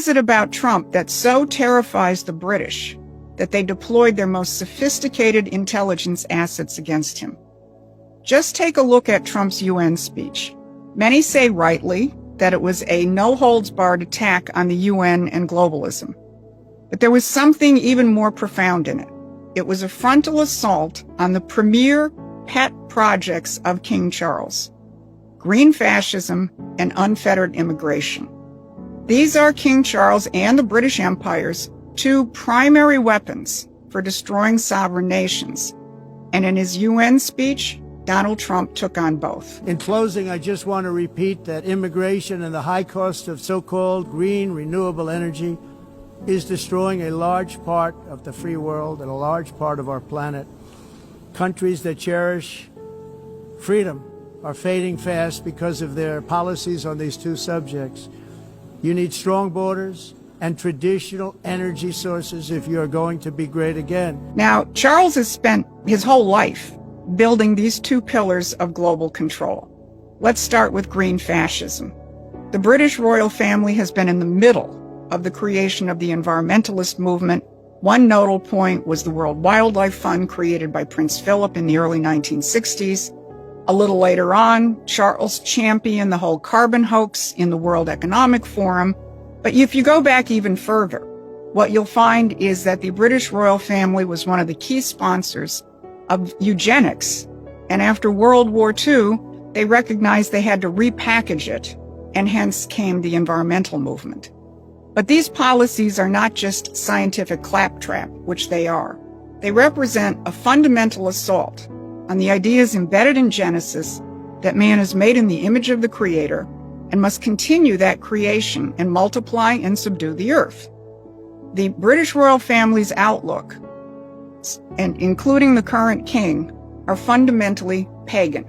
is it about Trump that so terrifies the British that they deployed their most sophisticated intelligence assets against him? Just take a look at Trump's UN speech. Many say rightly that it was a no-holds-barred attack on the UN and globalism. But there was something even more profound in it. It was a frontal assault on the premier pet projects of King Charles: green fascism and unfettered immigration. These are King Charles and the British Empire's two primary weapons for destroying sovereign nations. And in his UN speech, Donald Trump took on both. In closing, I just want to repeat that immigration and the high cost of so-called green renewable energy is destroying a large part of the free world and a large part of our planet. Countries that cherish freedom are fading fast because of their policies on these two subjects. You need strong borders and traditional energy sources if you are going to be great again. Now, Charles has spent his whole life building these two pillars of global control. Let's start with green fascism. The British royal family has been in the middle of the creation of the environmentalist movement. One notable point was the World Wildlife Fund created by Prince Philip in the early 1960s. A little later on, Charles championed the whole carbon hoax in the World Economic Forum. But if you go back even further, what you'll find is that the British royal family was one of the key sponsors of eugenics. And after World War II, they recognized they had to repackage it, and hence came the environmental movement. But these policies are not just scientific claptrap, which they are. They represent a fundamental assault on the ideas embedded in Genesis that man is made in the image of the Creator and must continue that creation and multiply and subdue the earth. The British royal family's outlook, and including the current king, are fundamentally pagan.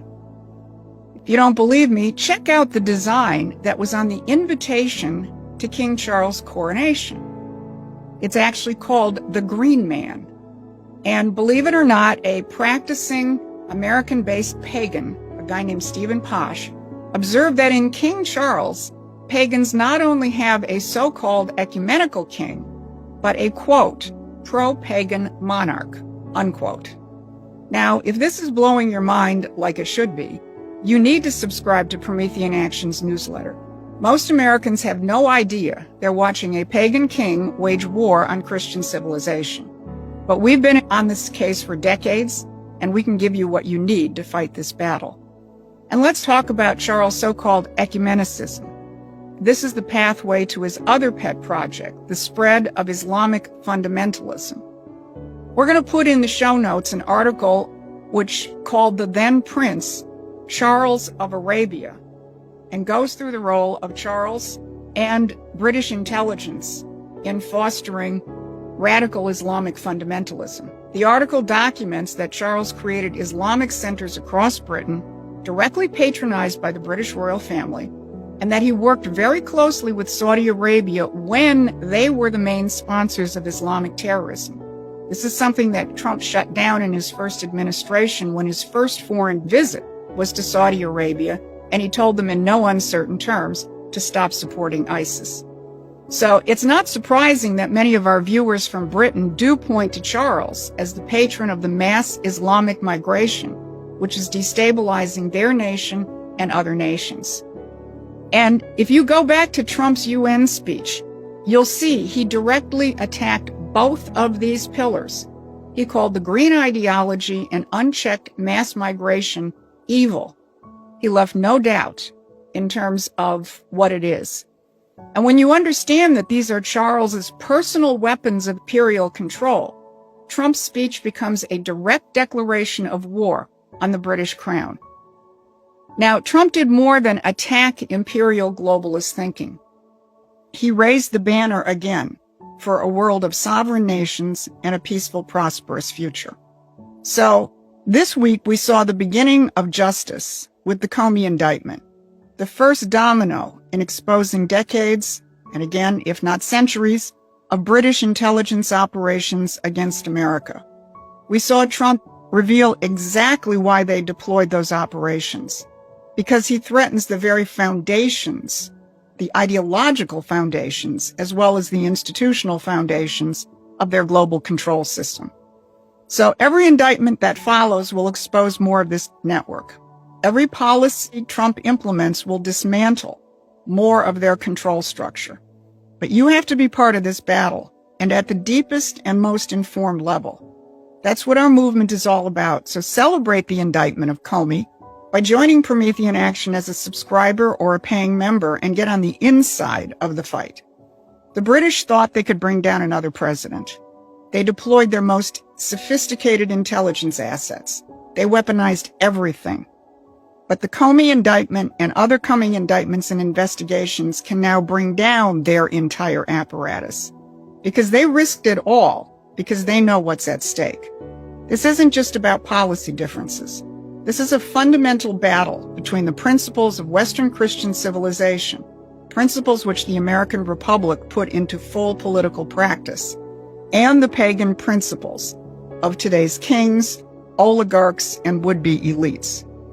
If you don't believe me, check out the design that was on the invitation to King Charles' coronation. It's actually called the Green Man. And believe it or not, a practicing American-based pagan, a guy named Stephen Posh, observed that in King Charles, pagans not only have a so-called ecumenical king, but a, quote, pro-pagan monarch, unquote. Now, if this is blowing your mind like it should be, you need to subscribe to Promethean Action's newsletter. Most Americans have no idea they're watching a pagan king wage war on Christian civilization. But we've been on this case for decades, and we can give you what you need to fight this battle. And let's talk about Charles' so-called ecumenicism. This is the pathway to his other pet project, the spread of Islamic fundamentalism. We're going to put in the show notes an article which called the then Prince Charles of Arabia, and goes through the role of Charles and British intelligence in fostering radical Islamic fundamentalism. The article documents that Charles created Islamic centers across Britain, directly patronized by the British royal family, and that he worked very closely with Saudi Arabia when they were the main sponsors of Islamic terrorism. This is something that Trump shut down in his first administration when his first foreign visit was to Saudi Arabia, and he told them in no uncertain terms to stop supporting ISIS. So it's not surprising that many of our viewers from Britain do point to Charles as the patron of the mass Islamic migration, which is destabilizing their nation and other nations. And if you go back to Trump's UN speech, you'll see he directly attacked both of these pillars. He called the green ideology and unchecked mass migration evil. He left no doubt in terms of what it is. And when you understand that these are Charles's personal weapons of imperial control, Trump's speech becomes a direct declaration of war on the British crown. Now, Trump did more than attack imperial globalist thinking. He raised the banner again for a world of sovereign nations and a peaceful, prosperous future. So, this week we saw the beginning of justice with the Comey indictment, the first domino in exposing decades, and again, if not centuries, of British intelligence operations against America. We saw Trump reveal exactly why they deployed those operations, because he threatens the very foundations the ideological foundations as well as the institutional foundations of their global control system. So every indictment that follows will expose more of this network. Every policy Trump implements will dismantle more of their control structure. But you have to be part of this battle, and at the deepest and most informed level. That's what our movement is all about. So celebrate the indictment of Comey by joining Promethean Action as a subscriber or a paying member and get on the inside of the fight. The British thought they could bring down another president. They deployed their most sophisticated intelligence assets. They weaponized everything. But the Comey indictment and other coming indictments and investigations can now bring down their entire apparatus. Because they risked it all, because they know what's at stake. This isn't just about policy differences. This is a fundamental battle between the principles of Western Christian civilization, principles which the American Republic put into full political practice, and the pagan principles of today's kings, oligarchs, and would-be elites.